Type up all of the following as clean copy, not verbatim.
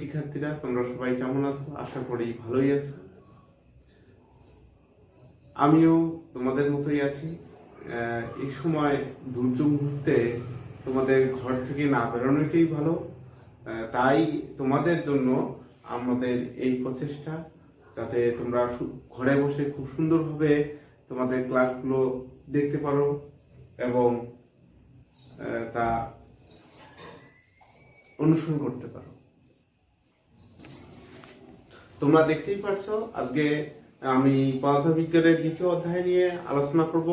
শিক্ষার্থীরা, তোমরা সবাই কেমন আছো? আশা করি ভালোই আছো। আমিও তোমাদের মতোই আছি। এই সময় দুর্যোগ মুহূর্তে তোমাদের ঘর থেকে না বেরোনোটাই ভালো। তাই তোমাদের জন্য আমাদের এই প্রচেষ্টা, যাতে তোমরা ঘরে বসে খুব সুন্দরভাবে তোমাদের ক্লাসগুলো দেখতে পারো এবং তা অনুসরণ করতে পারো। তোমরা দেখতেই পারছো, আজকে আমি পদার্থবিজ্ঞানের দ্বিতীয় অধ্যায় নিয়ে আলোচনা করব।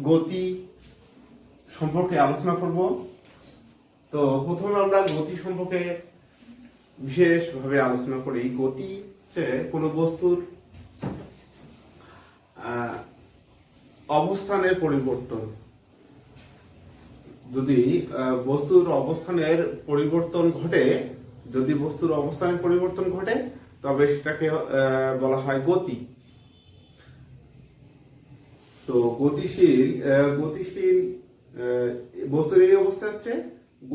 গতি সম্পর্কে আলোচনা করব। তো প্রথমে আমরা গতি সম্পর্কে বিশেষভাবে আলোচনা করি। গতি হচ্ছে কোনো বস্তুর অবস্থানের পরিবর্তন। যদি বস্তুর অবস্থানের পরিবর্তন ঘটে, তবে সেটাকে বলা হয় গতি। তো গতিশীল বস্তুর এই অবস্থা হচ্ছে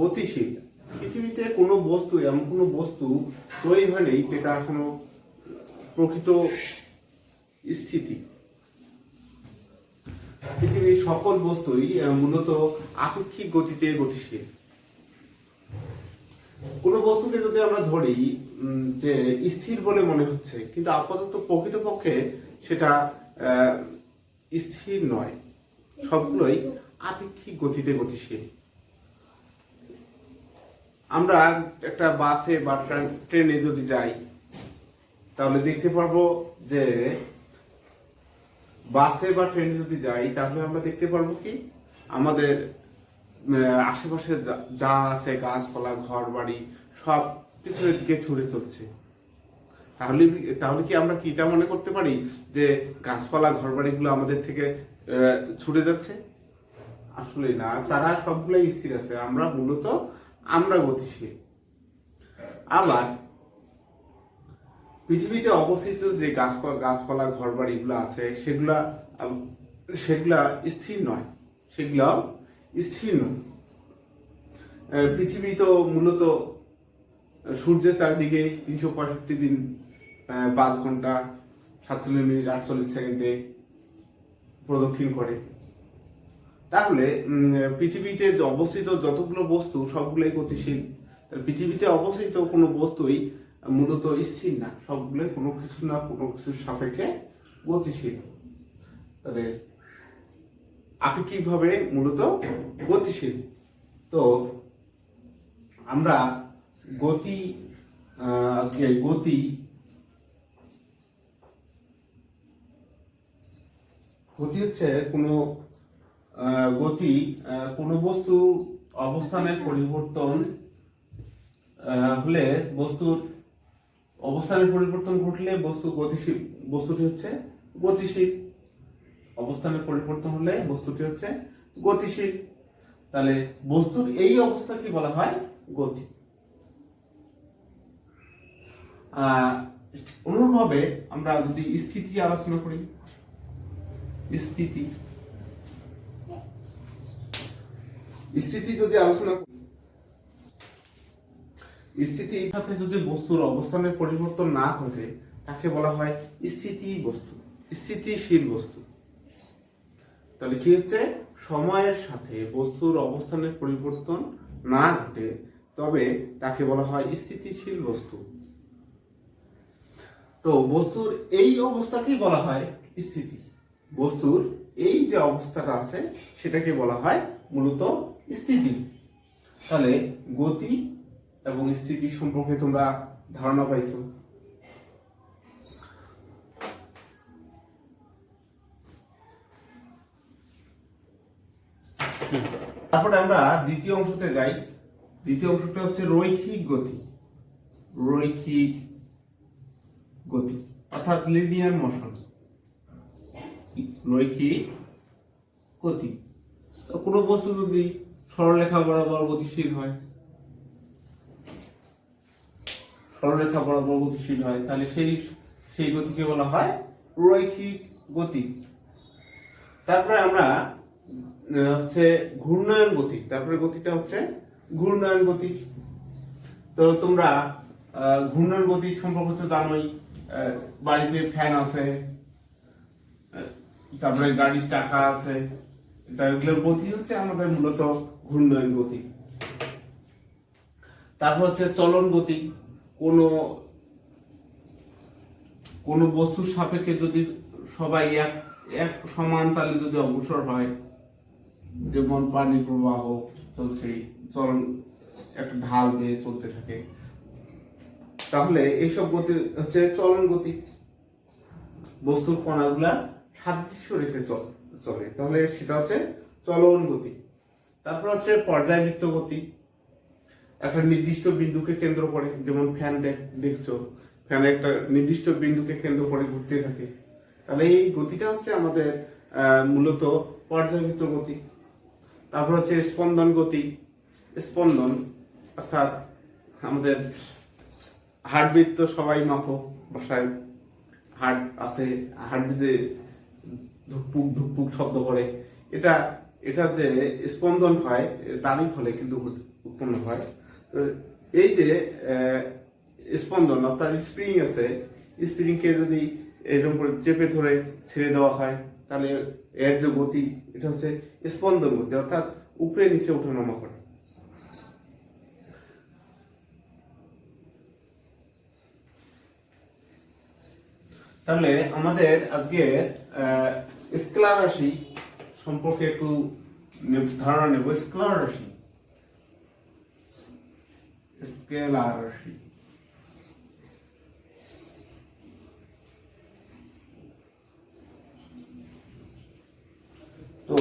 গতিশীল। পৃথিবীতে কোনো বস্তু, এমন কোনো বস্তু তৈরি হয়নি যেটা এখনো প্রকৃত স্থিতি। পৃথিবীর সকল বস্তুই মূলত আপেক্ষিক গতিতে গতিশীল। কোনো বস্তুকে যদি আমরা ধরি যে স্থির বলে মনে হচ্ছে, কিন্তু আপাতত প্রকৃতপক্ষে সেটা স্থির নয়, সবগুলোই আপেক্ষিক গতিতে গতিশীল। আমরা একটা বাসে বা ট্রেনে যদি যাই, তাহলে দেখতে পারবো যে বাসে বা ট্রেনে যদি যাই, তাহলে আমরা দেখতে পারবো কি আমাদের আশেপাশে যা আছে, গাছপালা, ঘর বাড়ি, সব পিছনের দিকে ছুটে চলছে। তাহলে কি আমরা কিটা মনে করতে পারি যে গাছপালা, ঘর বাড়িগুলো আমাদের থেকে ছুটে যাচ্ছে? আসলে না, তারা সবগুলোই স্থির আছে। আমরা গতিশীল। আবার পৃথিবীতে অবস্থিত যে গাছপালা, ঘর বাড়িগুলো আছে, সেগুলা স্থির নয়। পৃথিবী তো মূলত সূর্যের চারদিকে 365 দিন 5 ঘন্টা 47 মিনিট 48 সেকেন্ডে প্রদক্ষিণ করে। তাহলে পৃথিবীতে অবস্থিত যতগুলো বস্তু সবগুলোই গতিশীল। পৃথিবীতে অবস্থিত কোনো বস্তুই মূলত স্থির না, সবগুলোই কোনো কিছু না কোনো কিছুর সাপেক্ষে গতিশীল। তাহলে আপেক্ষিকভাবে মূলত গতিশীল। তো আমরা গতি হচ্ছে কোনো বস্তু অবস্থানের পরিবর্তন হলে, বস্তুটি হচ্ছে গতিশীল। অবস্থানের পরিবর্তন হলে বস্তুটি হচ্ছে গতিশীল। তাহলে বস্তুর এই অবস্থাকে বলা হয় গতি। অনুরূপভাবে আমরা যদি স্থিতি আলোচনা করি, স্থিতি স্থিতির সাথে যদি বস্তুর অবস্থানের পরিবর্তন না ঘটে, তাকে বলা হয় স্থিতিশীল বস্তু। তাহলে কি হচ্ছে, সময়ের সাথে বস্তুর অবস্থানের পরিবর্তন না ঘটে, তবে তাকে বলা হয় স্থিতিশীল বস্তু। তো বস্তুর এই অবস্থাকেই বলা হয় স্থিতি। বস্তুর এই যে অবস্থাটা আছে, সেটাকে বলা হয় মূলত স্থিতি। তাহলে গতি এবং স্থিতি সম্পর্কে তোমরা ধারণা পাইছো। তারপরে আমরা দ্বিতীয় অংশতে যাই। দ্বিতীয় অংশটা হচ্ছে রৈখিক গতি অর্থাৎ লিনিয়ার মোশন। রৈখিক গতি, কোনো বস্তু যদি সরলরেখা বরাবর গতিশীল হয়, তাহলে সেই গতিকে বলা হয় রৈখিক গতি। তারপরে আমরা হচ্ছে ঘূর্ণায়ন গতি। গতি তো তোমরা ঘূর্ণন গতি সম্পর্কে তো জানোই। বাড়িতে ফ্যান আছে, তারপরে গাড়ির চাকা আছে, এগুলোর গতি হচ্ছে আমাদের মূলত ঘূর্ণন গতি। তারপর হচ্ছে চলন গতি। কোনো কোনো বস্তুর সাপেক্ষে যদি সবাই এক এক সমান তালে যদি অগ্রসর হয়, যেমন পানি প্রবাহ চলছে, চলন একটা ঢাল বেয়ে চলতে থাকে, তাহলে এইসব গতি হচ্ছে চলন গতি। বস্তুর কণাগুলা সাদৃশ্য রেখে চলে, তাহলে সেটা হচ্ছে চলন গতি। তারপর হচ্ছে পর্যায়বৃত্ত গতি। একটা নির্দিষ্ট বিন্দুকে কেন্দ্র করে, যেমন ফ্যান দেখছো, ফ্যান একটা নির্দিষ্ট বিন্দুকে কেন্দ্র করে ঘুরতে থাকে, তাহলে এই গতিটা হচ্ছে আমাদের মূলত পর্যায়বৃত্ত গতি। তারপর হচ্ছে স্পন্দন গতি। স্পন্দন অর্থাৎ আমাদের হার্টবিট তো সবাই মাপো, বাসায় হার্ট আছে, হার্ট যে ধুকপুক ধুকপুক শব্দ করে, এটা এটা যে স্পন্দন হয় তারই ফলে কিন্তু উৎপন্ন হয়। তো এই যে স্পন্দন অর্থাৎ স্প্রিং আছে, স্প্রিংকে যদি এরকম করে চেপে ধরে ছেড়ে দেওয়া হয়, তাহলে এর যে গতি এটা হচ্ছে স্পন্দন গতি, অর্থাৎ উপরে নিচে ওঠানামা করে। তাহলে আমাদের আজকে স্কেলার রাশি সম্পর্কে একটু ধারণা নেব। স্কেলার রাশি, স্কেলার রাশি তো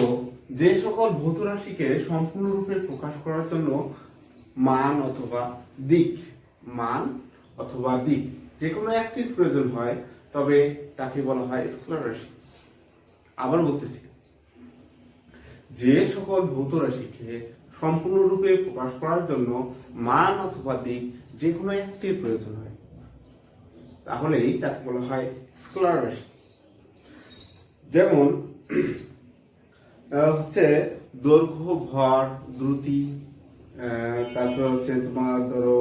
যে সকল ভৌত রাশিকে সম্পূর্ণরূপে প্রকাশ করার জন্য মান অথবা দিক যে কোনো একটির প্রয়োজন হয়, তবে তাকে বলা হয় স্কেলার রাশি। আবার বলতেছি, যে সকল ভৌত রাশিকে সম্পূর্ণরূপে প্রকাশ করার জন্য মান অথবা দিক যে কোনো একটির প্রয়োজন হয়, তাহলেই তাকে বলা হয় স্কেলার রাশি। যেমন হচ্ছে দৈর্ঘ্য, ভর, দ্রুতি, তারপর হচ্ছে তোমার ধরো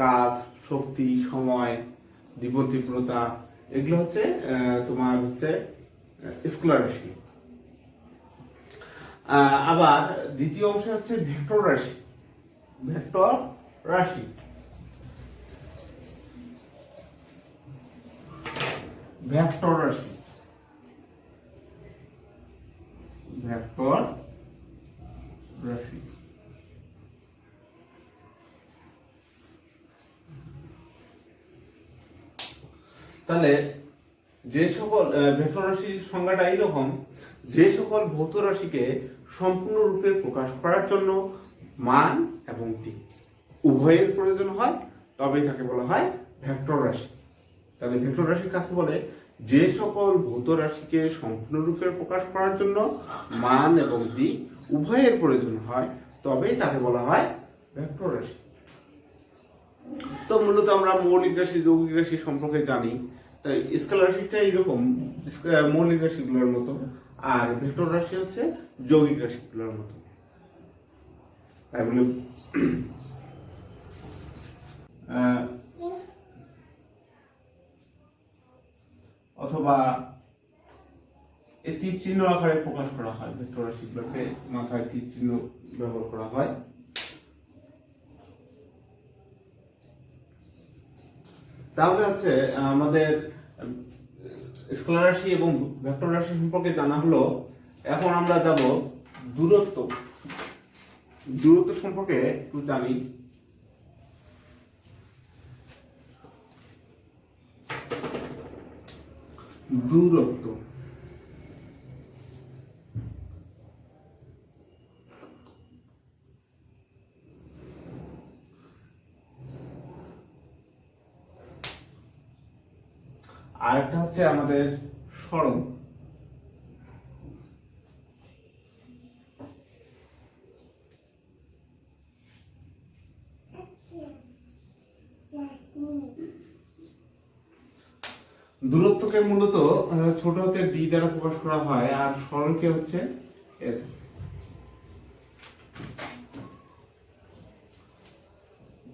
কাজ, শক্তি, সময়, তীব্রতা, এগুলো হচ্ছে তোমার হচ্ছে স্কেলার রাশি। আবার দ্বিতীয় অংশ হচ্ছে ভেক্টর রাশি। ভেক্টর রাশি ভেক্টর রাশি ভেক্টর রাশি তাহলে যে সকল ভেক্টর রাশির সংজ্ঞাটা এইরকম, যে সকল ভৌত রাশিকে সম্পূর্ণরূপে প্রকাশ করার জন্য মান এবং দিক উভয়ের প্রয়োজন হয়, তবেই তাকে বলা হয় ভেক্টর রাশি। তাহলে ভেক্টর রাশি কাকে বলে? যে সকল ভৌত রাশিকে সম্পূর্ণরূপে প্রকাশ করার জন্য মান এবং দিক উভয়ের প্রয়োজন হয়, তবেই তাকে বলা হয় ভেক্টর রাশি। তো মূলত আমরা মৌলিক রাশি, যৌগিক রাশি সম্পর্কে জানি, তাই স্কেলার রাশিটা এরকম মৌলিক রাশিগুলোর মতো, আর ভেক্টর রাশি হচ্ছে যৌগিক রাশিগুলোর মতো। তাই বলে অথবা এই তীর চিহ্ন আকারে প্রকাশ করা হয়, ভেক্টর রাশিগুলোকে মাথায় তীর চিহ্ন ব্যবহার করা হয়। তাহলে হচ্ছে আমাদের স্কেলার রাশি এবং ভেক্টর রাশি সম্পর্কে জানা হলো। এখন আমরা যাব দূরত্ব সম্পর্কে একটু জানি। দূরত্ব আর একটা হচ্ছে আমাদের সরণ। দূরত্বকে মূলত ছোট হাতে ডি দ্বারা প্রকাশ করা হয়, আর সরণকে হচ্ছে এস।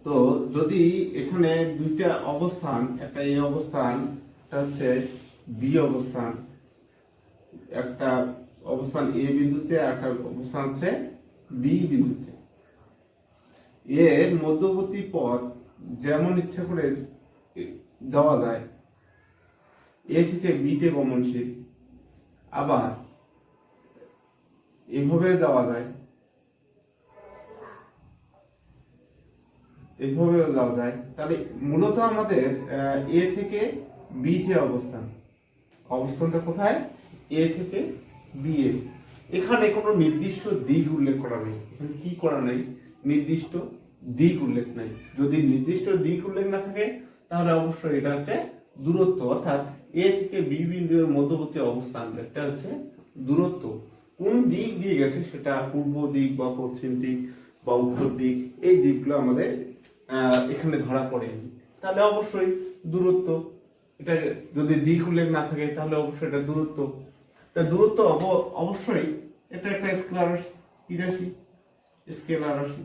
তো যদি এখানে দুইটা অবস্থান, একটা এ অবস্থান, একটা হচ্ছে বি অবস্থান, একটা অবস্থান এ বিন্দুতে, একটা অবস্থান হচ্ছে বি বিন্দুতে, এর মধ্যবর্তী পথ যেমন ইচ্ছা করে দেওয়া যায়, এ থেকে বিতে গমনশীল, আবার এভাবে দেওয়া যায়, এইভাবেও দেওয়া যায়। তাহলে মূলত আমাদের এ থেকে বি তে অবস্থানটা কোথায়? এ থেকে বি এ। এখানে কোনো নির্দিষ্ট দিক উল্লেখ করা নেই। এখানে কি করা নেই? নির্দিষ্ট দিক উল্লেখ নেই। যদি নির্দিষ্ট দিক উল্লেখ না থাকে তাহলে অবশ্যই এটা হচ্ছে দূরত্ব, অর্থাৎ এ থেকে বি বিন্দুর মধ্যবর্তী অবস্থান, এটা হচ্ছে দূরত্ব। কোন দিক দিয়ে গেছে, সেটা পূর্ব দিক বা পশ্চিম দিক বা উত্তর দিক, এই দিকগুলো আমাদের এখানে ধরা পড়ে, তাহলে অবশ্যই দূরত্ব। এটা যদি দিক উল্লেখ না থাকে তাহলে অবশ্যই এটা দূরত্ব। তা দূরত্ব অবশ্যই এটা একটা স্কেলার রাশি, স্কেলার রাশি,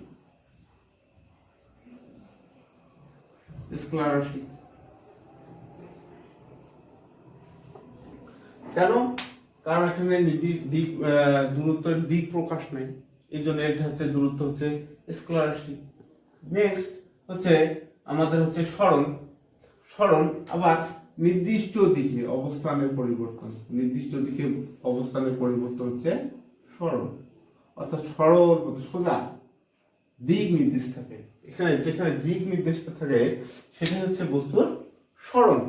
স্কেলার রাশি। কেন? কারণ এখানে দিক দূরত্বের দিক প্রকাশ নেই, এই জন্য এটা হচ্ছে দূরত্ব হচ্ছে স্কেলার রাশি। নেক্সট হচ্ছে আমাদের হচ্ছে সরণ আবার নির্দিষ্ট দিকে অবস্থানের পরিবর্তন, নির্দিষ্ট দিকে অবস্থানের পরিবর্তন হচ্ছে সরণ, অর্থাৎ সরল সোজা দিক নির্দেশ থাকে। এখানে যেখানে দিক নির্দেশটা থাকে সেটা হচ্ছে বস্তুর সরণ।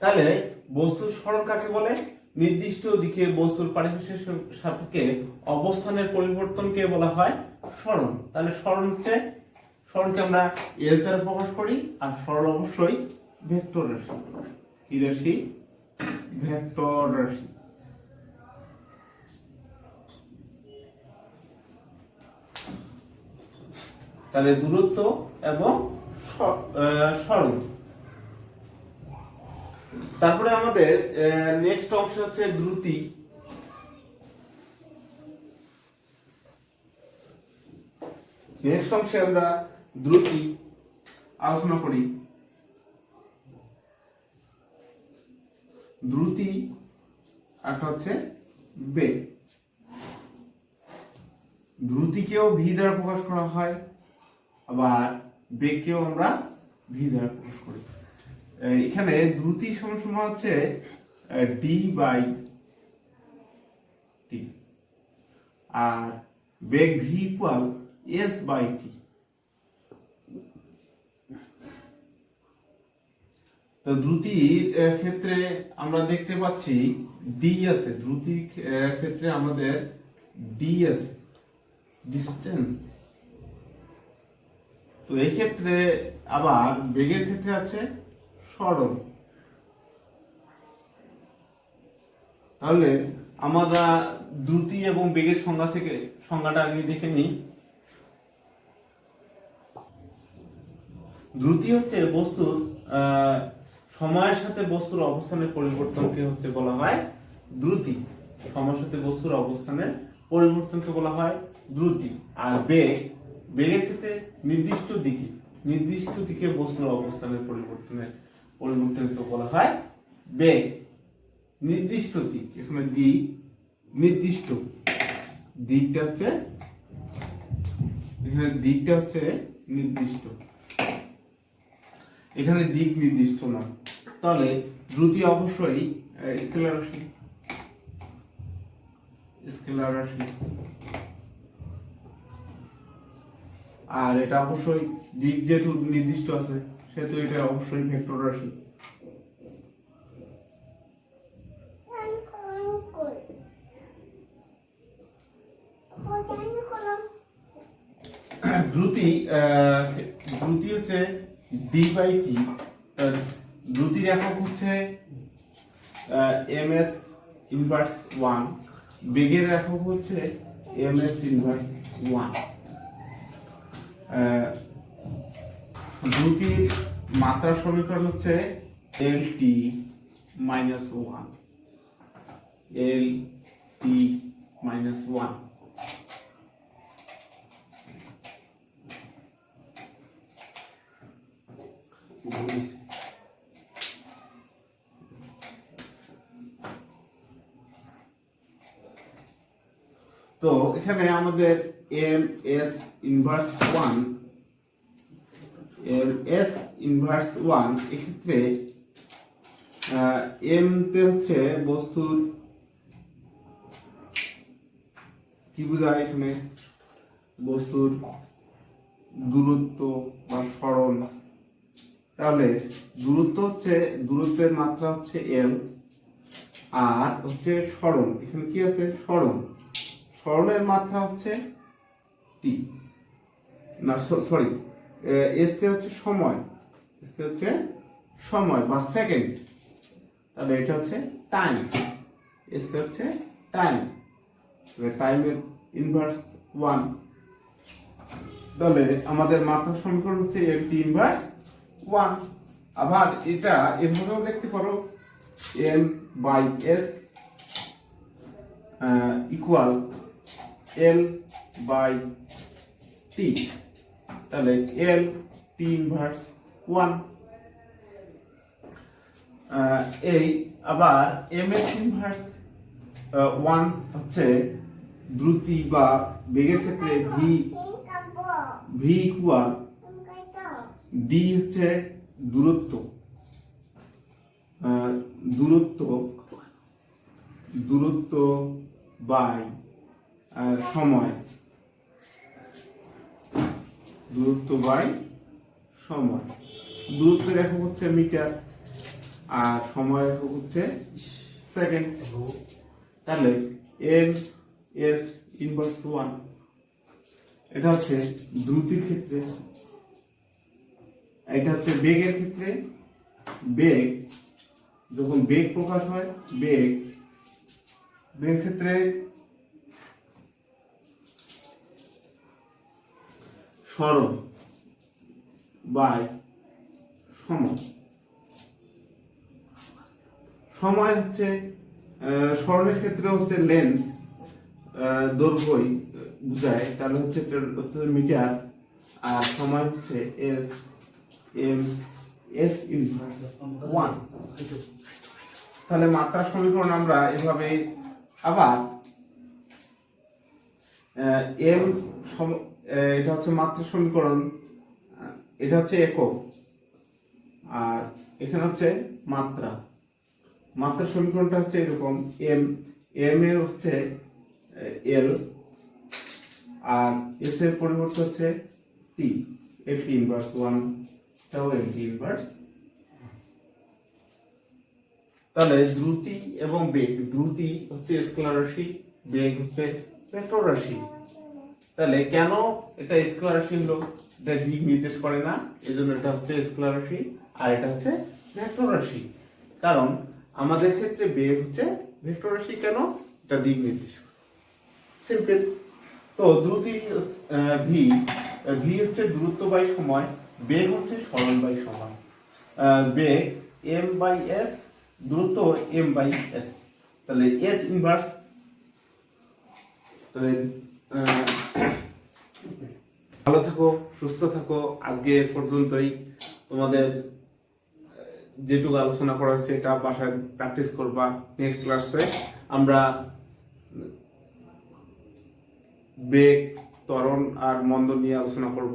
তাহলে বস্তুর সরণ কাকে বলে? নির্দিষ্ট দিকে বস্তুর পারিপার্শ্বিক সাপেক্ষে অবস্থানের পরিবর্তনকে বলা হয় সরণ। তাহলে সরণকে আমরা এস দ্বারা প্রকাশ করি, আর সরণ অবশ্যই ভেক্টর রাশি। কি রাশি? ভেক্টর রাশি। তাহলে দূরত্ব এবং সরণ। তারপরে আমাদের নেক্সট অংশ হচ্ছে দ্রুতি। নেক্সট অংশে আমরা দ্রুতি আলোচনা করি। দ্রুতি একটা হচ্ছে বেগ। দ্রুতিকেও ভি দ্বারা প্রকাশ করা হয়, আবার বেগকেও আমরা ভি দ্বারা প্রকাশ করি। এখানে দ্রুতি সমান হচ্ছে ডি বাই টি, আর বেগ v equal s by t. তো দ্রুতির ক্ষেত্রে আমরা দেখতে পাচ্ছি ডি আছে, দ্রুতির ক্ষেত্রে আমাদের ডি আছে, ডিস্টেন্স। তো এই ক্ষেত্রে আবার বেগের ক্ষেত্রে আছে সরণ। তাহলে আমরা দ্রুতি এবং বেগের সংজ্ঞাটা আগে দেখে নিই। দ্রুতি হচ্ছে বস্তুর সময়ের সাথে বস্তুর অবস্থানের পরিবর্তনকে হচ্ছে বলা হয় দ্রুতি। সময়ের সাথে বস্তুর অবস্থানের পরিবর্তনকে বলা হয় দ্রুতি। আর বেগের ক্ষেত্রে নির্দিষ্ট দিকে বস্তুর অবস্থানের পরিবর্তনকে বলা হয় বেগ। নির্দিষ্ট দিক, এখানে দিক নির্দিষ্ট, দিকটা হচ্ছে এখানে দিকটা হচ্ছে নির্দিষ্ট, এখানে দিক নির্দিষ্ট না। তাহলে দ্রুতি অবশ্যই স্কেলার রাশি, স্কেলার রাশি। আর এটা অবশ্যই দিক যেহেতু নির্দিষ্ট আছে সেহেতু এটা অবশ্যই ভেক্টর রাশি। দ্রুতি হচ্ছে ডি বাই টি। দ্রুতির একক হচ্ছে ms ইনভার্স 1, বেগের একক হচ্ছে ms ইনভার্স ওয়ান। দ্রুতির মাত্রার সমীকরণ হচ্ছে L T minus one, L T minus one. তো এখানে আমাদের M S inverse one, M S inverse one, এক্ষেত্রে এম তে হচ্ছে বস্তুর কি বোঝায়, এখানে বস্তুর দূরত্ব বা সরণ। তাহলে দূরত্ব হচ্ছে, দূরত্বের মাত্রা হচ্ছে এল, আর হচ্ছে সরণ, এখানে কি আছে সরণ, সরণের মাত্রা হচ্ছে টি, না সরি এস তে হচ্ছে সময়, এস তে হচ্ছে সময় বা সেকেন্ড। তাহলে এটা হচ্ছে টাইম, এস তে হচ্ছে টাইম, টাইমের ইনভার্স ওয়ান। তাহলে আমাদের মাত্রার সমীকরণ হচ্ছে এম টি ইনভার্স ওয়ান। আবার এটা এভাবেও লিখতে পারো, m by s equal l by t. তাহলে এল টি ইনভার্স ওয়ান। এই আবার এম এস ইনভার্স ওয়ান হচ্ছে দ্রুতি বা বেগের ক্ষেত্রে ভি, ভি ইকুয়াল ডি হচ্ছে দূরত্ব, দূরত্ব, দূরত্ব বাই সময়, দূরত্ব বাই সময়। দূরত্বের একক হচ্ছে মিটার আর সময়ের একক হচ্ছে সেকেন্ড। তাহলে এম এস ইনভার্স ওয়ান, এটা হচ্ছে দ্রুতির ক্ষেত্রে। এটা হচ্ছে বেগের ক্ষেত্রে, বেগ যখন বেগ প্রকাশ হয়, বেগ, বেগের ক্ষেত্রে সরণ বাই সময়। সময় হচ্ছে সরণের ক্ষেত্রে হচ্ছে লেন্থ, দৈর্ঘ্যই বুঝায়, তাহলে হচ্ছে মিটার, আর সময় হচ্ছে s, M S inverse one. তাহলে মাত্রার সমীকরণ আমরা এভাবে। আবার এম, এটা হচ্ছে মাত্রার সমীকরণ, এটা হচ্ছে একক, আর এখানে হচ্ছে মাত্রা। মাত্রার সমীকরণটা হচ্ছে এরকম, এম, এম এর হচ্ছে এল, আর এস এর পরিবর্তে হচ্ছে টি, এল টি ইনভার্স ওয়ান, তাও এল টি ইনভার্স। তাহলে দ্রুতি এবং বেগ, দ্রুতি হচ্ছে স্কেলার রাশি, বেগ হচ্ছে ভেক্টর রাশি। তাহলে কেন এটা স্কেলার রাশি হলো, এটা দিক নির্দেশ করে না, এজন্য এটা হচ্ছে স্কেলার রাশি, আর এটা হচ্ছে ভেক্টর রাশি। কারণ আমাদের ক্ষেত্রে বেগ হচ্ছে ভেক্টর রাশি, কেন, এটা দিক নির্দেশ করে, সিম্পল। তো দ্রুতি ভি, ভি হচ্ছে দূরত্ব বাই সময়, বেগ হচ্ছে সরণ বাই সময়। বেগ এম বাই এস, দূরত্ব এম বাই এস। তাহলে এস ইনভার্স। তাহলে ভালো থাকো, সুস্থ থাকো। আজকে এ পর্যন্তই। তোমাদের যেটুকু আলোচনা করা হয়েছে এটা বাসায় প্র্যাকটিস করবা। নেক্সট ক্লাসে আমরা বেগ, ত্বরণ আর মন্দন নিয়ে আলোচনা করব।